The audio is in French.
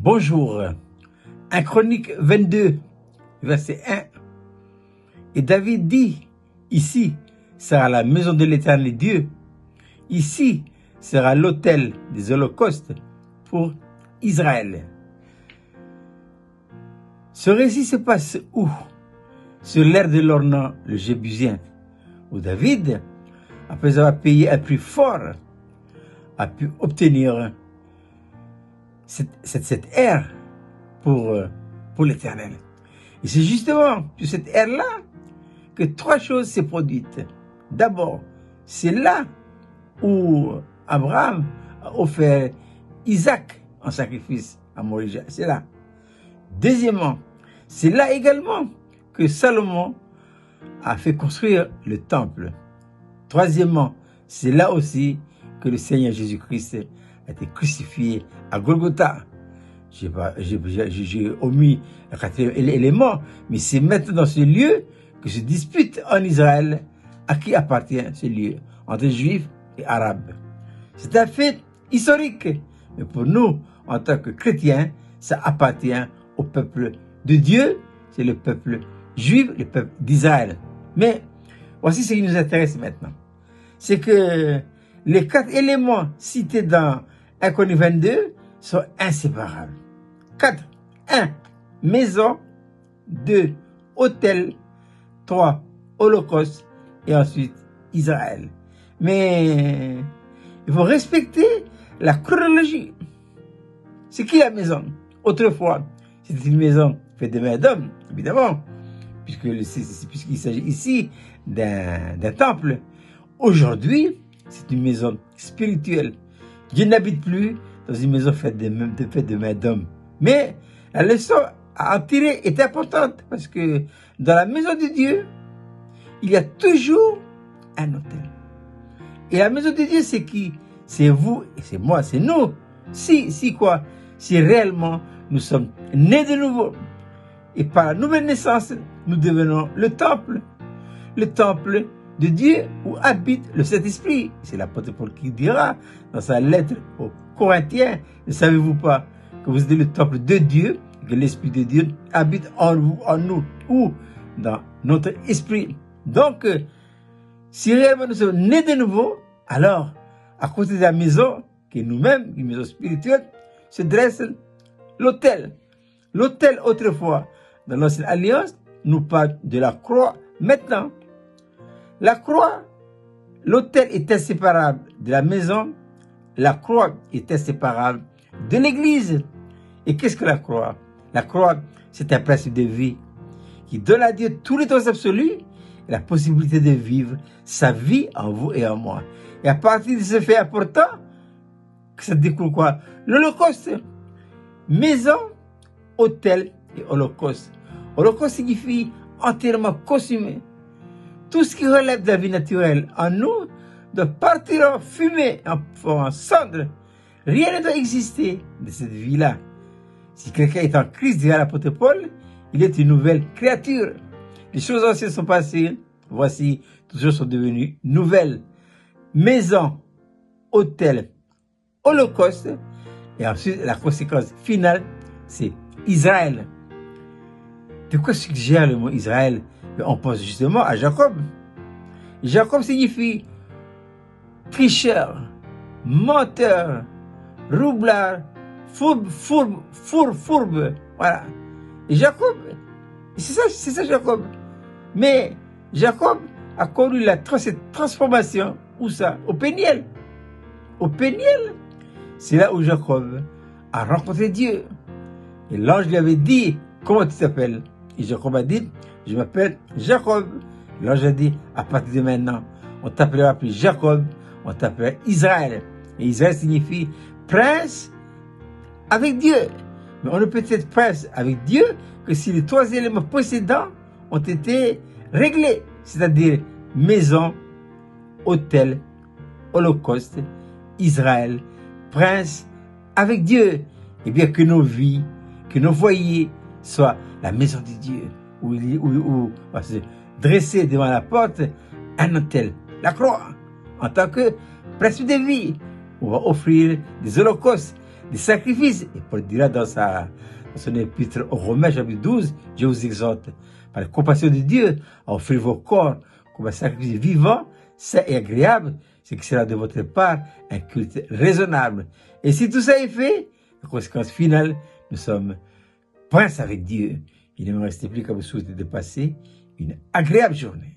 Bonjour. 1 Chronique 22, verset 1. Et David dit, ici sera la maison de l'Éternel Dieu. Ici sera l'autel des holocaustes pour Israël. Ce récit se passe où? Sur l'aire de l'Ornan, le Jébusien, où David, après avoir payé un prix fort, a pu obtenir cette ère pour l'Éternel. Et c'est justement sur cette ère-là que trois choses s'est produites. D'abord, c'est là où Abraham a offert Isaac en sacrifice à Moria. C'est là. Deuxièmement, c'est là également que Salomon a fait construire le temple. Troisièmement, c'est là aussi que le Seigneur Jésus-Christ a été crucifié à Golgotha. J'ai omis le quatrième élément, mais c'est maintenant dans ce lieu que se dispute en Israël à qui appartient ce lieu, entre juifs et arabes. C'est un fait historique, mais pour nous, en tant que chrétiens, ça appartient au peuple de Dieu, c'est le peuple juif, le peuple d'Israël. Mais voici ce qui nous intéresse maintenant. C'est que les quatre éléments cités dans 1 Chronique 22 sont inséparables. 4. 1. Maison. 2. Autel. 3. Holocauste. Et ensuite Israël. Mais il faut respecter la chronologie. C'est qui la maison? Autrefois, c'était une maison faite de mains d'hommes, évidemment, puisqu'il s'agit ici d'un temple. Aujourd'hui, c'est une maison spirituelle. Dieu n'habite plus dans une maison faite de mains d'hommes. Mais la leçon à en tirer est importante parce que dans la maison de Dieu, il y a toujours un autel. Et la maison de Dieu, c'est qui? C'est vous et c'est moi, c'est nous. Si quoi? Si réellement nous sommes nés de nouveau. Et par la nouvelle naissance, nous devenons le temple de Dieu où habite le Saint-Esprit. C'est l'apôtre Paul qui dira dans sa lettre aux Corinthiens, ne savez-vous pas que vous êtes le temple de Dieu, que l'Esprit de Dieu habite en vous, en nous, ou dans notre esprit. Donc, si réellement nous sommes nés de nouveau, alors, à côté de la maison, qui est nous-mêmes, une maison spirituelle, se dresse l'autel. L'autel, autrefois, dans l'ancienne alliance, nous parle de la croix. Maintenant, la croix, l'autel est inséparable de la maison, la croix est inséparable de l'église. Et qu'est-ce que la croix? La croix, c'est un principe de vie qui donne à Dieu tous les droits absolus et la possibilité de vivre sa vie en vous et en moi. Et à partir de ce fait important, que ça découle quoi? L'Holocauste. Maison, autel et holocauste. Holocauste signifie entièrement consumé. Tout ce qui relève de la vie naturelle en nous doit partir en fumée, en cendre. Rien ne doit exister de cette vie-là. Si quelqu'un est en Christ, dira l'apôtre Paul, il est une nouvelle créature. Les choses anciennes sont passées, voici, toutes choses sont devenues nouvelles. Maison, autel, holocauste, et ensuite la conséquence finale, c'est Israël. De quoi suggère le mot Israël? On pense justement à Jacob. Jacob signifie tricheur, menteur, roublard, fourbe. Voilà. Et Jacob, c'est ça Jacob. Mais Jacob a connu cette transformation. Où ça? Au Péniel. Au Péniel, c'est là où Jacob a rencontré Dieu. Et l'ange lui avait dit, comment tu t'appelles? Et Jacob a dit, je m'appelle Jacob. L'ange a dit, à partir de maintenant, on t'appellera plus Jacob, on t'appellera Israël. Et Israël signifie prince avec Dieu. Mais on ne peut être prince avec Dieu que si les trois éléments précédents ont été réglés. C'est-à-dire maison, autel, holocauste, Israël, prince avec Dieu. Et bien que nos vies, que nos foyers soient la maison de Dieu, où va se dresser devant la porte un autel, la croix, en tant que principe de vie, on va offrir des holocaustes. des sacrifices. Et Paul dira dans son épître aux Romains, chapitre 12, je vous exhorte, par la compassion de Dieu, à offrir vos corps comme un sacrifice vivant, sain et agréable, ce qui sera de votre part un culte raisonnable. Et si tout ça est fait, la conséquence finale, nous sommes princes avec Dieu. Il ne me reste plus qu'à vous souhaiter de passer une agréable journée.